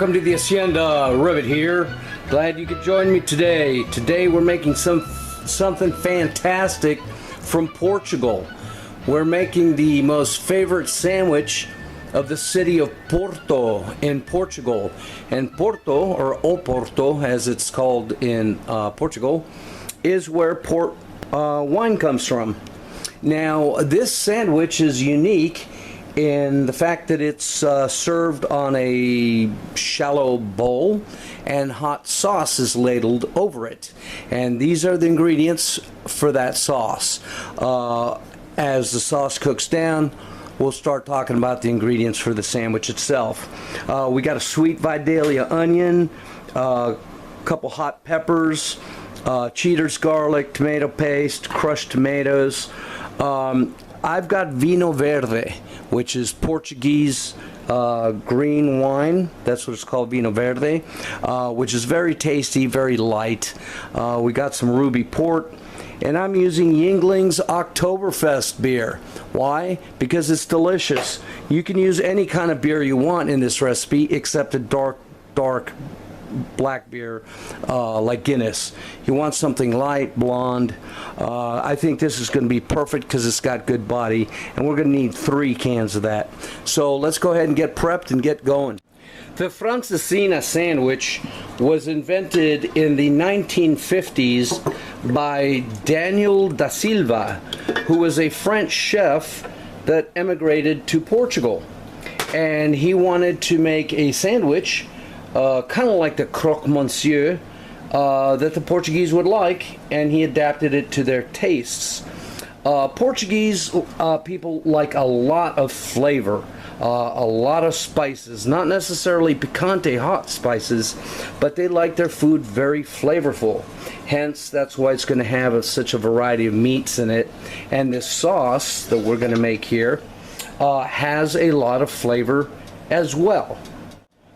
welcome to the Hacienda. Rivet here. Glad you could join me today. Today we're making something fantastic from Portugal. We're making the most favorite sandwich of the city of Porto in Portugal. And Porto, or Oporto as it's called in Portugal, is where port wine comes from. Now this sandwich is unique in the fact that it's served on a shallow bowl and hot sauce is ladled over it, and these are the ingredients for that sauce. As the sauce cooks down, we'll start talking about the ingredients for the sandwich itself. We got a sweet Vidalia onion, a couple hot peppers, cheaters garlic, tomato paste, crushed tomatoes. I've got Vinho Verde, which is Portuguese green wine. That's what it's called, Vinho Verde, which is very tasty, very light. We got some ruby port, and I'm using Yingling's Oktoberfest beer. Why? Because it's delicious. You can use any kind of beer you want in this recipe except a dark black beer like Guinness. You want something light, blonde. I think this is going to be perfect because it's got good body, and we're going to need 3 cans of that. So let's go ahead and get prepped and get going. The Francezinha Sandwich was invented in the 1950s by Daniel da Silva, who was a French chef that emigrated to Portugal, and he wanted to make a sandwich kind of like the croque monsieur that the Portuguese would like, and he adapted it to their tastes. Portuguese people like a lot of flavor, a lot of spices, not necessarily picante hot spices, but they like their food very flavorful. Hence, that's why it's going to have such a variety of meats in it. And this sauce that we're going to make here has a lot of flavor as well.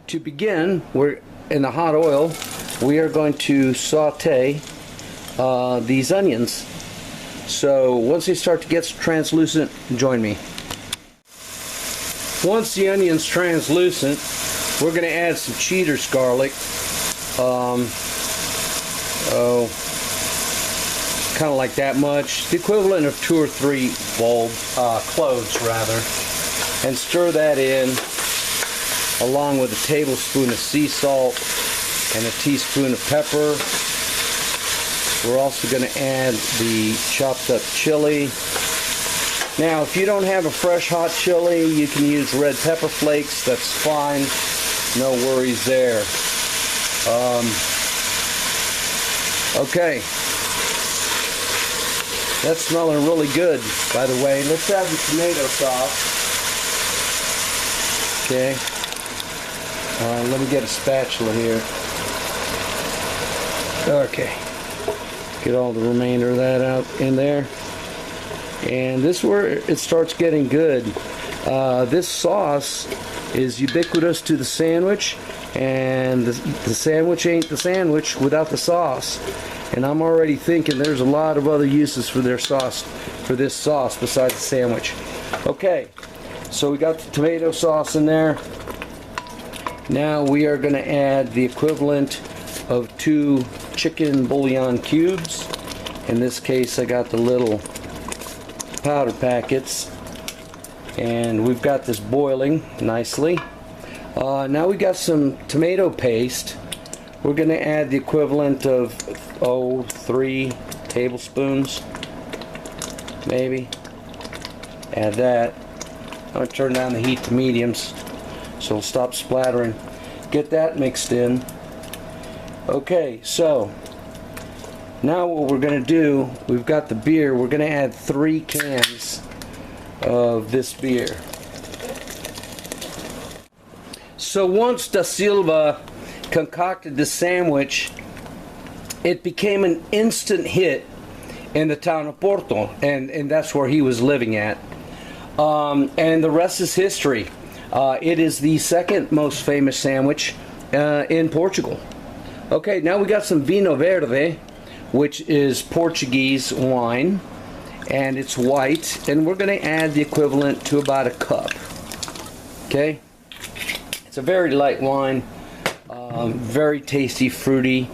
To begin, we're in the hot oil. We are going to saute these onions. So once they start to get translucent, join me. Once the onion's translucent, we're going to add some cheaters garlic. Kind of like that much, the equivalent of 2 or 3 cloves rather, and stir that in, along with a tablespoon of sea salt and a teaspoon of pepper. We're also going to add the chopped up chili. Now, if you don't have a fresh hot chili, you can use red pepper flakes. That's fine. No worries there. Okay. That's smelling really good, by the way. Let's add the tomato sauce. Okay. Let me get a spatula here. Okay. Get all the remainder of that out in there. And this is where it starts getting good. This sauce is ubiquitous to the sandwich, and the sandwich ain't the sandwich without the sauce. And I'm already thinking there's a lot of other uses for this sauce besides the sandwich. Okay, so we got the tomato sauce in there. Now we are going to add the equivalent of 2 chicken bouillon cubes. In this case, I got the little powder packets, and we've got this boiling nicely. Now we got some tomato paste. We're going to add the equivalent of 3 tablespoons, maybe. Add that. I'm going to turn down the heat to mediums so it'll stop splattering. Get that mixed in. Okay, so now what we're going to do, we've got the beer. We're going to add 3 cans of this beer. So once Da Silva concocted the sandwich, it became an instant hit in the town of Porto, and that's where he was living at. And the rest is history. It is the second most famous sandwich in Portugal. Okay, now we got some Vinho Verde, which is Portuguese wine, and it's white, and we're going to add the equivalent to about a cup. Okay, it's a very light wine. Very tasty, fruity,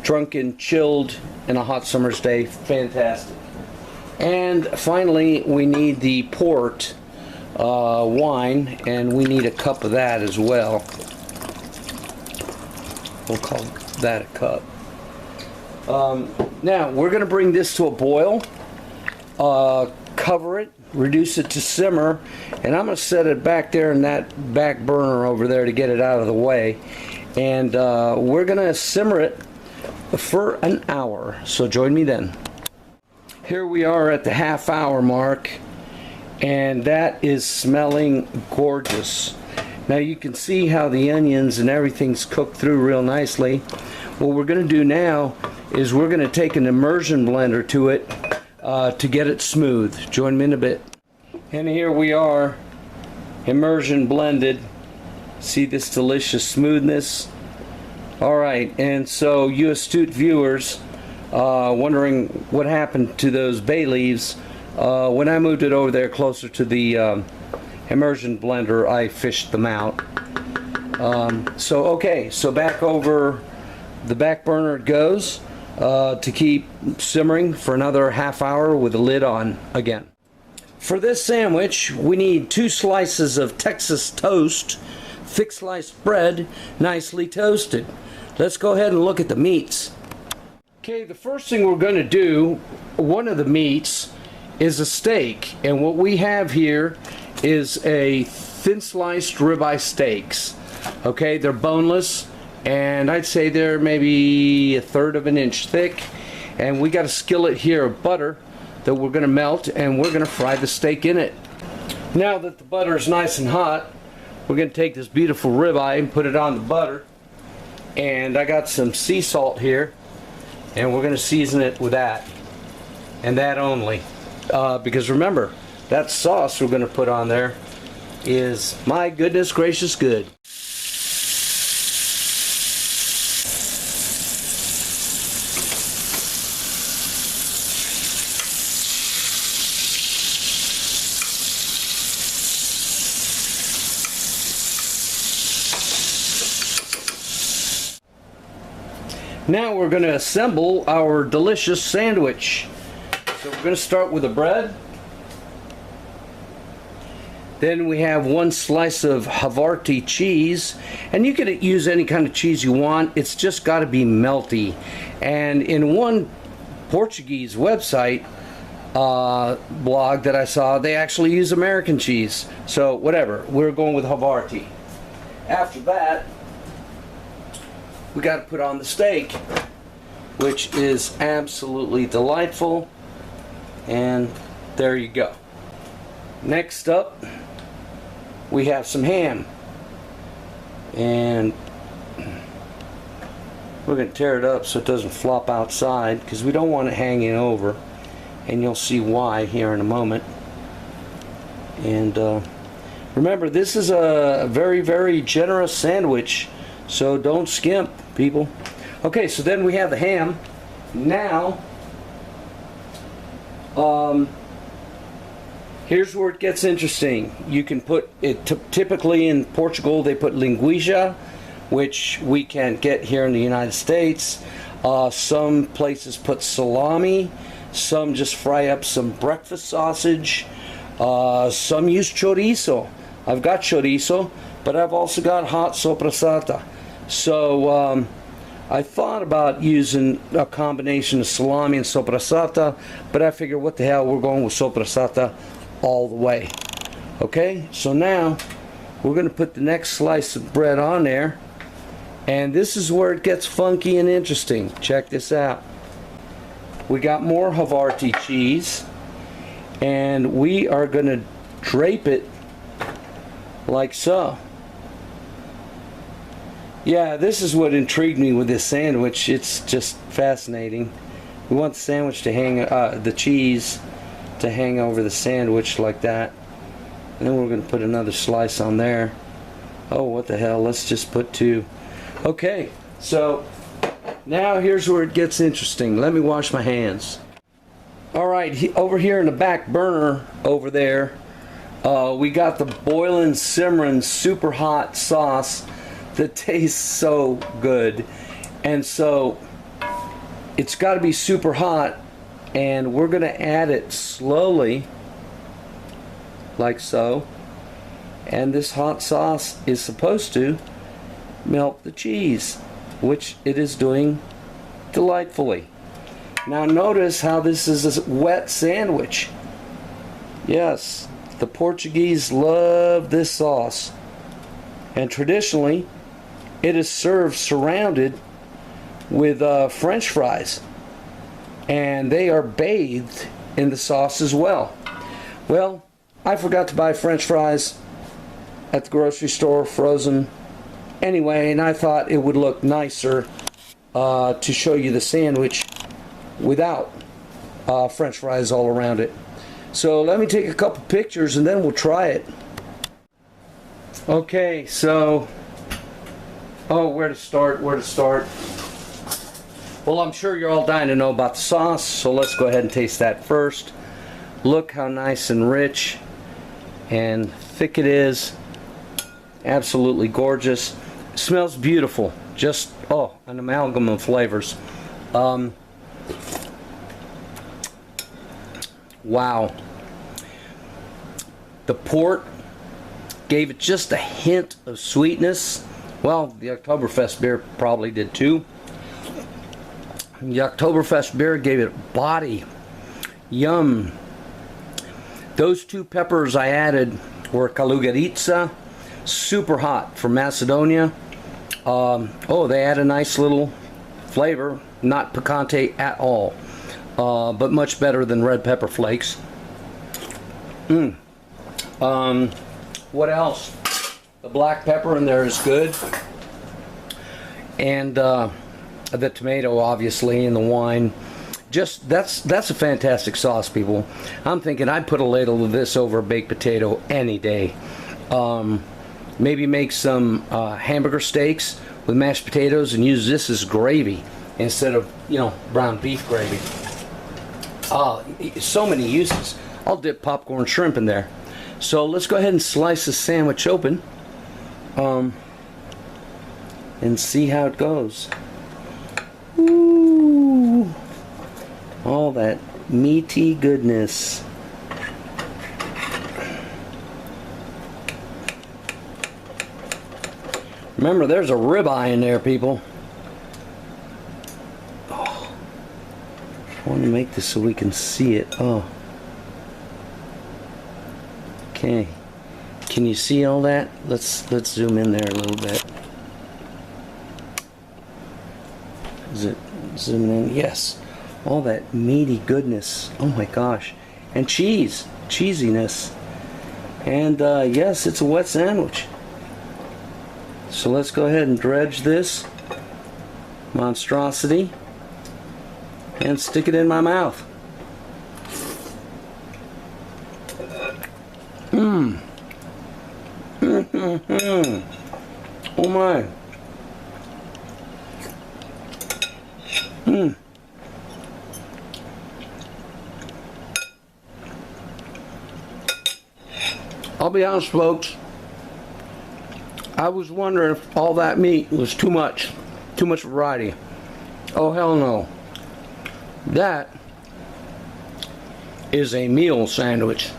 drunken, chilled, in a hot summer's day. Fantastic. And finally, we need the port wine, and we need a cup of that as well. We'll call that a cup. Now, we're going to bring this to a boil, cover it, reduce it to simmer, and I'm going to set it back there in that back burner over there to get it out of the way. And we're going to simmer it for an hour. So join me then. Here we are at the half-hour mark, and that is smelling gorgeous. Now you can see how the onions and everything's cooked through real nicely. What we're going to do now is we're going to take an immersion blender to it to get it smooth. Join me in a bit. And here we are, immersion blended. See this delicious smoothness? Alright, and so you astute viewers wondering what happened to those bay leaves, when I moved it over there closer to the immersion blender, I fished them out. So back over the back burner it goes to keep simmering for another half hour with the lid on again. For this sandwich, we need 2 slices of Texas toast, thick sliced bread, nicely toasted. Let's go ahead and look at the meats. Okay, the first thing we're going to do, one of the meats is a steak, and what we have here is a thin sliced ribeye steaks. Okay, they're boneless, and I'd say they're maybe 1/3 of an inch thick, and we got a skillet here of butter that we're going to melt, and we're going to fry the steak in it. Now that the butter is nice and hot, we're going to take this beautiful ribeye and put it on the butter, and I got some sea salt here, and we're going to season it with that and that only, because remember, that sauce we're going to put on there is, my goodness gracious, good. Now we're going to assemble our delicious sandwich. So we're going to start with the bread. Then we have 1 slice of Havarti cheese, and you can use any kind of cheese you want. It's just got to be melty. And in one Portuguese website blog that I saw, they actually use American cheese. So whatever, we're going with Havarti. After that, we got to put on the steak, which is absolutely delightful, and there you go. Next up, we have some ham, and we're going to tear it up so it doesn't flop outside, because we don't want it hanging over, and you'll see why here in a moment. And remember, this is a very, very generous sandwich, so don't skimp, people. Okay, so then we have the ham. Now, here's where it gets interesting. You can put it, typically in Portugal they put linguiça, which we can't get here in the United States. Some places put salami, some just fry up some breakfast sausage, some use chorizo. I've got chorizo, but I've also got hot soprasata. So I thought about using a combination of salami and soprasata, but I figured, what the hell, we're going with soprasata all the way. Okay, so now we're going to put the next slice of bread on there, and this is where it gets funky and interesting. Check this out. We got more Havarti cheese, and we are going to drape it like so. Yeah, this is what intrigued me with this sandwich. It's just fascinating. We want the sandwich to hang, the cheese to hang over the sandwich like that. And then we're going to put another slice on there. Oh, what the hell, let's just put 2. Okay, so now here's where it gets interesting. Let me wash my hands. Alright, over here in the back burner over there, we got the boiling, simmering, super hot sauce that tastes so good. And so it's got to be super hot, and we're going to add it slowly, like so. And this hot sauce is supposed to melt the cheese, which it is doing delightfully. Now notice how this is a wet sandwich. Yes, the Portuguese love this sauce, and traditionally it is served surrounded with French fries, and they are bathed in the sauce as well. Well, I forgot to buy French fries at the grocery store, frozen anyway, and I thought it would look nicer to show you the sandwich without French fries all around it. So let me take a couple pictures and then we'll try it. Okay, so where to start? Well, I'm sure you're all dying to know about the sauce, so let's go ahead and taste that first. Look how nice and rich and thick it is. Absolutely gorgeous. Smells beautiful. Just an amalgam of flavors. Wow. The port gave it just a hint of sweetness. Well, the Oktoberfest beer probably did too. The Oktoberfest beer gave it body. Yum. Those two peppers I added were Kalugarica, super hot from Macedonia. They add a nice little flavor, not picante at all, but much better than red pepper flakes. What else? The black pepper in there is good, and the tomato, obviously, and the wine. Just that's a fantastic sauce, people. I'm thinking I'd put a ladle of this over a baked potato any day. Maybe make some hamburger steaks with mashed potatoes and use this as gravy instead of, brown beef gravy. So many uses. I'll dip popcorn shrimp in there. So let's go ahead and slice the sandwich open and see how it goes. Ooh, all that meaty goodness. Remember, there's a ribeye in there, people. I want to make this so we can see it. Okay. Can you see all that? Let's zoom in there a little bit. Is it zooming in? Yes. All that meaty goodness. Oh my gosh. And cheesiness. And yes, it's a wet sandwich. So let's go ahead and dredge this monstrosity and stick it in my mouth. Oh my. I'll be honest, folks. I was wondering if all that meat was too much variety. Oh, hell no. That is a meal sandwich,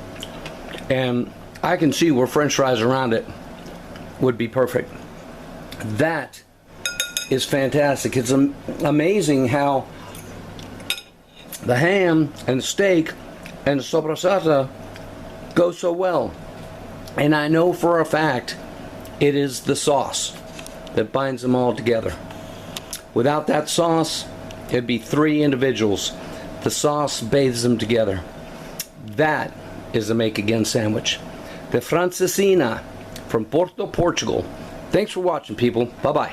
and I can see where French fries around it would be perfect. That is fantastic. It's amazing how the ham and the steak and the soprasata go so well. And I know for a fact it is the sauce that binds them all together. Without that sauce, it'd be three individuals. The sauce bathes them together. That is a make again sandwich. The Francezinha from Porto, Portugal. Thanks for watching, people. Bye-bye.